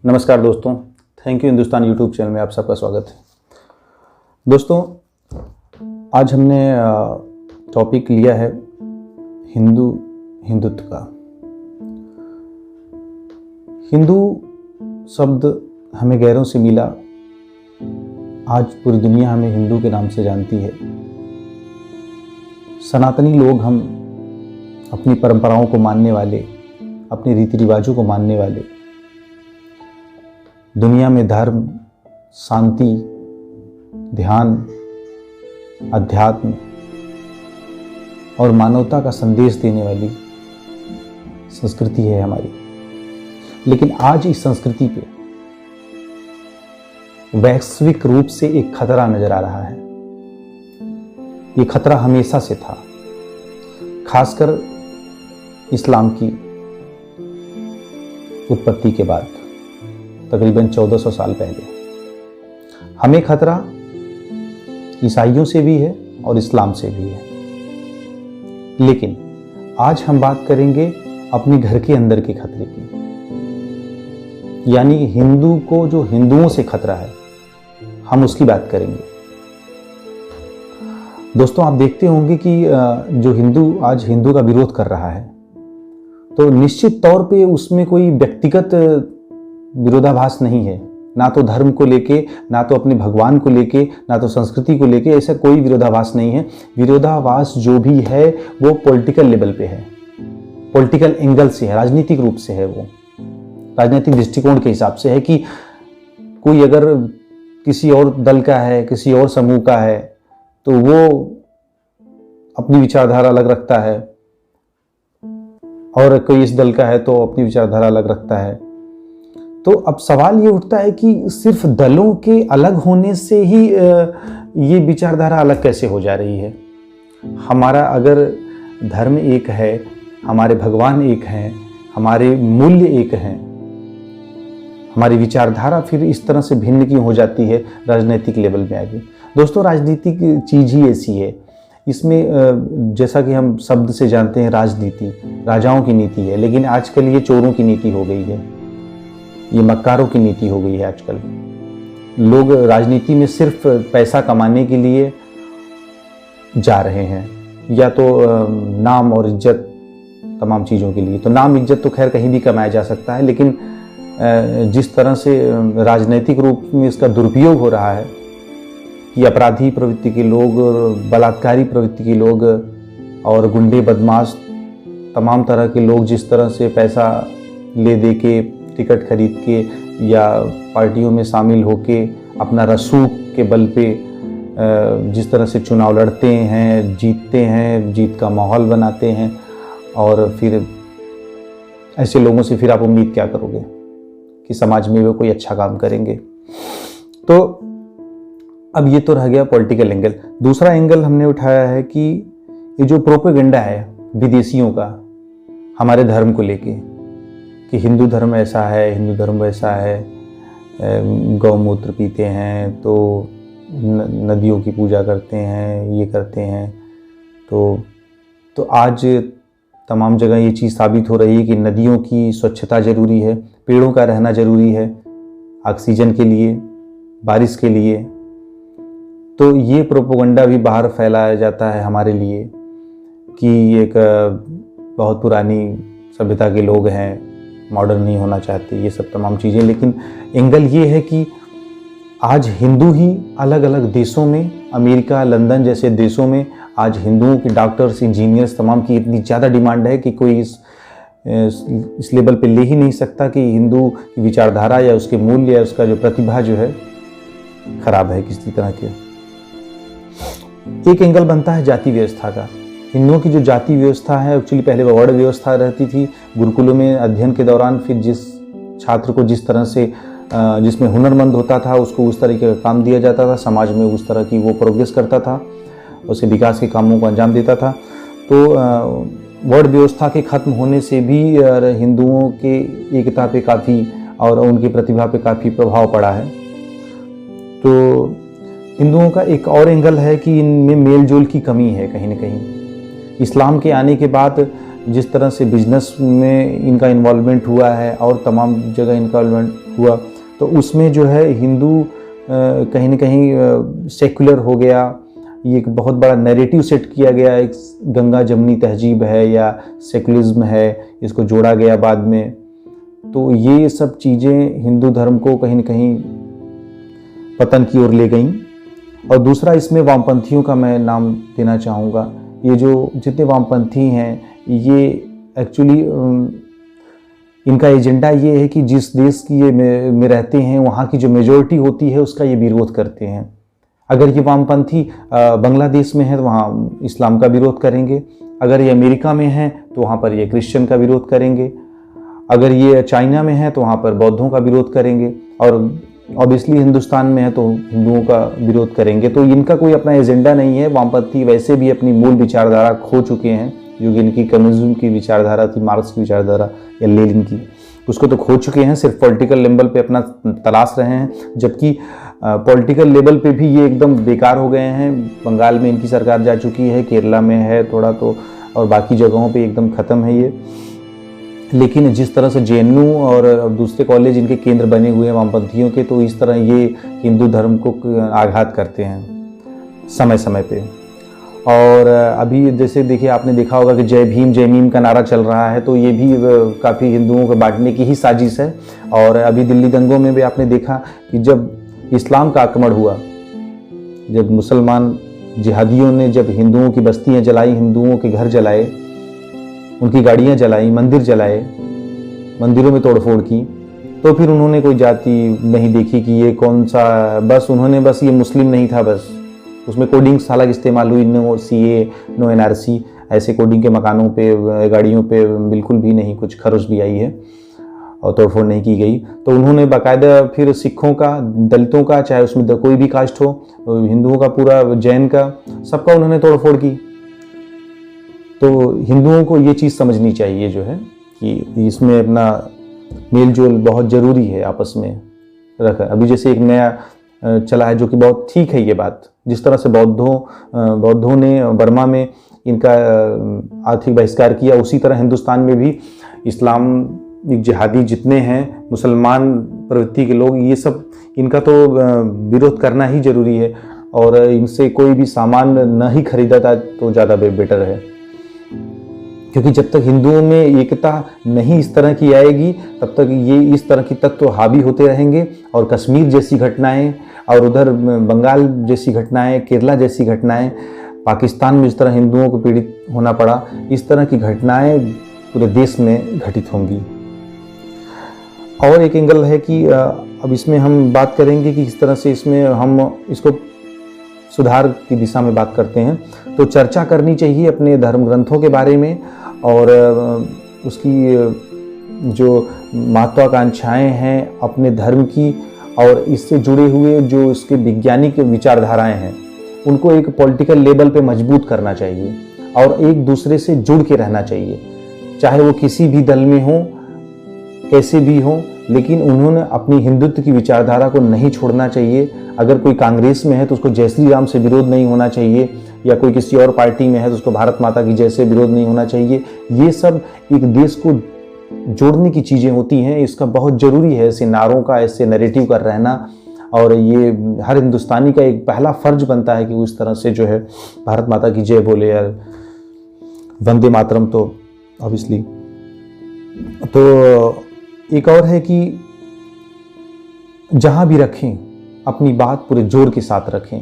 नमस्कार दोस्तों, thank you Hindustan YouTube channel में आप सबका स्वागत है। दोस्तों, आज हमने टॉपिक लिया है हिंदुत्व का। हिंदू शब्द हमें गैरों से मिला। आज पूरी दुनिया हमें हिंदू के नाम से जानती है। सनातनी लोग हम अपनी परंपराओं को मानने वाले, अपने रीति रिवाजों को मानने वाले, दुनिया में धर्म, शांति, ध्यान, अध्यात्म और मानवता का संदेश देने वाली संस्कृति है हमारी। लेकिन आज इस संस्कृति पे वैश्विक रूप से एक खतरा नजर आ रहा है। ये खतरा हमेशा से था, खासकर इस्लाम की उत्पत्ति के बाद, तकरीबन 1400 साल पहले। हमें खतरा ईसाइयों से भी है और इस्लाम से भी है। लेकिन आज हम बात करेंगे अपने घर के अंदर के खतरे की, यानी हिंदू को जो हिंदुओं से खतरा है, हम उसकी बात करेंगे। दोस्तों, आप देखते होंगे कि जो हिंदू आज हिंदू का विरोध कर रहा है, तो निश्चित तौर पे उसमें कोई व्यक्तिगत विरोधाभास नहीं है। ना तो धर्म को लेके, ना तो अपने भगवान को लेके, ना तो संस्कृति को लेके, ऐसा कोई विरोधाभास नहीं है। विरोधाभास जो भी है वो पॉलिटिकल लेवल पे है, पॉलिटिकल एंगल से है, राजनीतिक रूप से है। वो राजनीतिक दृष्टिकोण के हिसाब से है कि कोई अगर किसी और दल का है, किसी और समूह का है, तो वो अपनी विचारधारा अलग रखता है, और कोई इस दल का है तो अपनी विचारधारा अलग रखता है। तो अब सवाल ये उठता है कि सिर्फ दलों के अलग होने से ही ये विचारधारा अलग कैसे हो जा रही है। हमारा अगर धर्म एक है, हमारे भगवान एक हैं, हमारे मूल्य एक हैं, हमारी विचारधारा फिर इस तरह से भिन्न क्यों हो जाती है राजनीतिक लेवल में आगे। दोस्तों, राजनीतिक चीज़ ही ऐसी है। इसमें जैसा कि हम शब्द से जानते हैं, राजनीति राजाओं की नीति है, लेकिन आजकल ये चोरों की नीति हो गई है, ये मक्कारों की नीति हो गई है। आजकल लोग राजनीति में सिर्फ पैसा कमाने के लिए जा रहे हैं, या तो नाम और इज्जत, तमाम चीज़ों के लिए। तो नाम इज्जत तो खैर कहीं भी कमाया जा सकता है, लेकिन जिस तरह से राजनीतिक रूप में इसका दुरुपयोग हो रहा है कि अपराधी प्रवृत्ति के लोग, बलात्कारी प्रवृत्ति के लोग और गुंडे, बदमाश, तमाम तरह के लोग जिस तरह से पैसा ले दे के, टिकट खरीद के या पार्टियों में शामिल होके अपना रसूख के बल पे जिस तरह से चुनाव लड़ते हैं, जीतते हैं, जीत का माहौल बनाते हैं, और फिर ऐसे लोगों से फिर आप उम्मीद क्या करोगे कि समाज में वो कोई अच्छा काम करेंगे। तो अब ये तो रह गया पॉलिटिकल एंगल। दूसरा एंगल हमने उठाया है कि ये जो प्रोपेगेंडा है विदेशियों का हमारे धर्म को लेके, कि हिंदू धर्म ऐसा है, हिंदू धर्म वैसा है, गौमूत्र पीते हैं, तो नदियों की पूजा करते हैं, ये करते हैं। तो आज तमाम जगह ये चीज़ साबित हो रही है कि नदियों की स्वच्छता ज़रूरी है, पेड़ों का रहना ज़रूरी है, ऑक्सीजन के लिए, बारिश के लिए। तो ये प्रोपेगेंडा भी बाहर फैलाया जाता है हमारे लिए कि एक बहुत पुरानी सभ्यता के लोग हैं, मॉडर्न नहीं होना चाहते, ये सब तमाम चीज़ें। लेकिन एंगल ये है कि आज हिंदू ही अलग अलग देशों में, अमेरिका, लंदन जैसे देशों में आज हिंदुओं के डॉक्टर्स, इंजीनियर्स तमाम की इतनी ज़्यादा डिमांड है कि कोई इस लेवल पे ले ही नहीं सकता कि हिंदू की विचारधारा या उसके मूल्य या उसका जो प्रतिभा जो है खराब है किसी तरह के। एक एंगल बनता है जाति व्यवस्था का। हिंदुओं की जो जाति व्यवस्था है, एक्चुअली पहले वर्ण व्यवस्था रहती थी गुरुकुलों में अध्ययन के दौरान। फिर जिस छात्र को जिस तरह से जिसमें हुनरमंद होता था उसको उस तरीके का काम दिया जाता था, समाज में उस तरह की वो प्रोग्रेस करता था, उसके विकास के कामों को अंजाम देता था। तो वर्ण व्यवस्था के खत्म होने से भी हिंदुओं के एकता पे काफ़ी और उनकी प्रतिभा पे काफ़ी प्रभाव पड़ा है। तो हिंदुओं का एक और एंगल है कि इनमें मेल जोल की कमी है कहीं ना कहीं। इस्लाम के आने के बाद जिस तरह से बिजनेस में इनका इन्वॉल्वमेंट हुआ है और तमाम जगह इनका इन्वॉल्वमेंट हुआ, तो उसमें जो है हिंदू कहीं न कहीं सेक्युलर हो गया। ये एक बहुत बड़ा नैरेटिव सेट किया गया, एक गंगा जमनी तहजीब है या सेकुलरिज्म है, इसको जोड़ा गया बाद में। तो ये सब चीज़ें हिंदू धर्म को कहीं न कहीं पतन की ओर ले गईं। और दूसरा, इसमें वामपंथियों का मैं नाम देना चाहूँगा। ये जो जितने वामपंथी हैं, ये एक्चुअली इनका एजेंडा ये है कि जिस देश की ये में रहते हैं, वहाँ की जो मेजॉरिटी होती है उसका ये विरोध करते हैं। अगर ये वामपंथी बांग्लादेश में है तो वहाँ इस्लाम का विरोध करेंगे, अगर ये अमेरिका में है तो वहाँ पर ये क्रिश्चियन का विरोध करेंगे, अगर ये चाइना में है तो वहाँ पर बौद्धों का विरोध करेंगे, और ऑब्वियसली हिंदुस्तान में है तो हिंदुओं का विरोध करेंगे। तो इनका कोई अपना एजेंडा नहीं है। वामपंथी वैसे भी अपनी मूल विचारधारा खो चुके हैं, जो कि इनकी कम्युनिज्म की विचारधारा थी, मार्क्स की विचारधारा या लेनिन की, उसको तो खो चुके हैं, सिर्फ पॉलिटिकल लेवल पे अपना तलाश रहे हैं। जबकि पॉलिटिकल लेवल पे भी ये एकदम बेकार हो गए हैं। बंगाल में इनकी सरकार जा चुकी है, केरला में है थोड़ा तो, और बाकी जगहों पे एकदम ख़त्म है ये। लेकिन जिस तरह से जेएनयू और दूसरे कॉलेज इनके केंद्र बने हुए हैं वामपंथियों के, तो इस तरह ये हिंदू धर्म को आघात करते हैं समय समय पे। और अभी जैसे देखिए, आपने देखा होगा कि जय भीम जय मीम का नारा चल रहा है, तो ये भी काफ़ी हिंदुओं को बांटने की ही साजिश है। और अभी दिल्ली दंगों में भी आपने देखा कि जब इस्लाम का आक्रमण हुआ, जब मुसलमान जिहादियों ने जब हिंदुओं की बस्तियां जलाई, हिंदुओं के घर जलाए, उनकी गाड़ियां जलाई, मंदिर जलाए, मंदिरों में तोड़फोड़ की, तो फिर उन्होंने कोई जाति नहीं देखी कि ये कौन सा, बस उन्होंने बस ये मुस्लिम नहीं था, बस उसमें कोडिंग्स हालांकि इस्तेमाल हुई, नो CA नो NRC, ऐसे कोडिंग के मकानों पे, गाड़ियों पे बिल्कुल भी नहीं कुछ खरोच भी आई है और तोड़फोड़ नहीं की गई। तो उन्होंने बाकायदा फिर सिखों का, दलितों का, चाहे उसमें कोई भी कास्ट हो, हिंदुओं का पूरा, जैन का, सबका उन्होंने तोड़फोड़ की। तो हिंदुओं को ये चीज़ समझनी चाहिए जो है कि इसमें अपना मेल जोल बहुत ज़रूरी है आपस में रखकर। अभी जैसे एक नया चला है जो कि बहुत ठीक है ये बात, जिस तरह से बौद्धों ने बर्मा में इनका आर्थिक बहिष्कार किया, उसी तरह हिंदुस्तान में भी इस्लामिक जिहादी जितने हैं, मुसलमान प्रवृत्ति के लोग, ये सब इनका तो विरोध करना ही जरूरी है। और इनसे कोई भी सामान न ही खरीदा तो ज़्यादा बेटर है, क्योंकि जब तक हिंदुओं में एकता नहीं इस तरह की आएगी, तब तक ये इस तरह की तत्व हावी होते रहेंगे। और कश्मीर जैसी घटनाएं, और उधर बंगाल जैसी घटनाएं, केरला जैसी घटनाएं, पाकिस्तान में जिस तरह हिंदुओं को पीड़ित होना पड़ा, इस तरह की घटनाएं पूरे देश में घटित होंगी। और एक एंगल है कि अब इसमें हम बात करेंगे कि किस तरह से इसमें हम इसको सुधार की दिशा में बात करते हैं। तो चर्चा करनी चाहिए अपने धर्म ग्रंथों के बारे में, और उसकी जो महत्वाकांक्षाएं हैं अपने धर्म की, और इससे जुड़े हुए जो इसके वैज्ञानिक विचारधाराएं हैं, उनको एक पॉलिटिकल लेवल पे मजबूत करना चाहिए और एक दूसरे से जुड़ के रहना चाहिए, चाहे वो किसी भी दल में हो, कैसे भी हो, लेकिन उन्होंने अपनी हिंदुत्व की विचारधारा को नहीं छोड़ना चाहिए। अगर कोई कांग्रेस में है तो उसको जय श्री राम से विरोध नहीं होना चाहिए, या कोई किसी और पार्टी में है तो उसको भारत माता की जय से विरोध नहीं होना चाहिए। ये सब एक देश को जोड़ने की चीज़ें होती हैं, इसका बहुत ज़रूरी है ऐसे नारों का, ऐसे नैरेटिव का रहना। और ये हर हिंदुस्तानी का एक पहला फर्ज बनता है कि उस तरह से जो है भारत माता की जय बोले, या वंदे मातरम तो ऑब्वियसली। तो एक और है कि जहां भी रखें अपनी बात पूरे जोर के साथ रखें।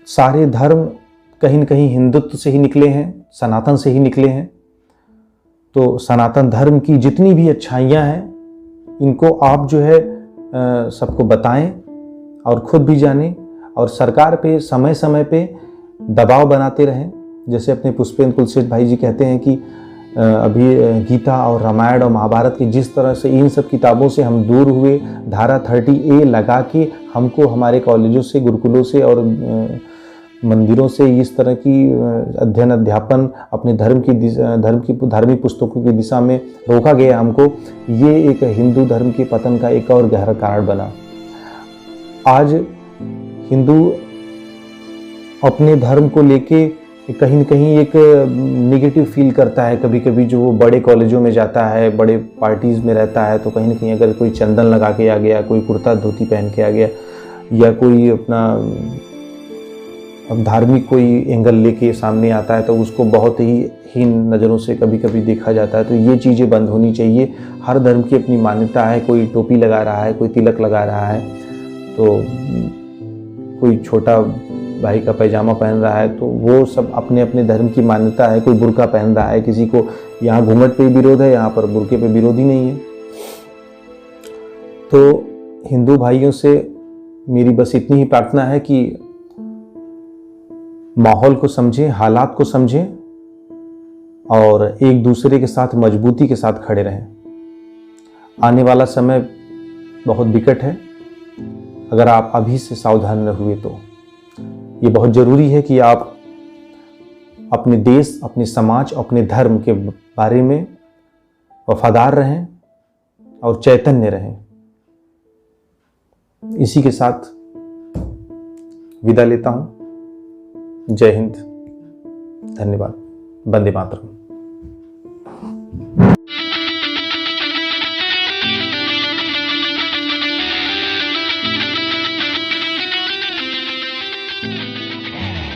सारे धर्म कहीं न कहीं हिंदुत्व से ही निकले हैं, सनातन से ही निकले हैं। तो सनातन धर्म की जितनी भी अच्छाइयाँ हैं, इनको आप जो है सबको बताएं और खुद भी जानें, और सरकार पे समय समय पे दबाव बनाते रहें। जैसे अपने पुष्पेंद्र कुलश्रेष्ठ भाई जी कहते हैं कि अभी गीता और रामायण और महाभारत की जिस तरह से इन सब किताबों से हम दूर हुए, धारा 30A लगा के हमको हमारे कॉलेजों से, गुरुकुलों से और मंदिरों से इस तरह की अध्ययन अध्यापन अपने धार्मिक पुस्तकों की दिशा में रोका गया हमको, ये एक हिंदू धर्म के पतन का एक और गहरा कारण बना। आज हिंदू अपने धर्म को लेके कहीं न कहीं एक नेगेटिव फील करता है कभी कभी, जो वो बड़े कॉलेजों में जाता है, बड़े पार्टीज़ में रहता है, तो कहीं न कहीं अगर कोई चंदन लगा के आ गया, कोई कुर्ता धोती पहन के आ गया, या कोई अपना धार्मिक कोई एंगल लेके सामने आता है, तो उसको बहुत ही हीन नज़रों से कभी कभी देखा जाता है। तो ये चीज़ें बंद होनी चाहिए। हर धर्म की अपनी मान्यता है। कोई टोपी लगा रहा है, कोई तिलक लगा रहा है, तो कोई छोटा भाई का पैजामा पहन रहा है, तो वो सब अपने अपने धर्म की मान्यता है। कोई बुर्का पहन रहा है, किसी को यहाँ घूंघट पे विरोध है, यहाँ पर बुर्के पे विरोध ही नहीं है। तो हिंदू भाइयों से मेरी बस इतनी ही प्रार्थना है कि माहौल को समझें, हालात को समझें और एक दूसरे के साथ मजबूती के साथ खड़े रहें। आने वाला समय बहुत विकट है। अगर आप अभी से सावधान न हुए तो ये बहुत ज़रूरी है कि आप अपने देश, अपने समाज, अपने धर्म के बारे में वफादार रहें और चैतन्य रहें। इसी के साथ विदा लेता हूँ। जय हिंद, धन्यवाद, वंदे मातरम।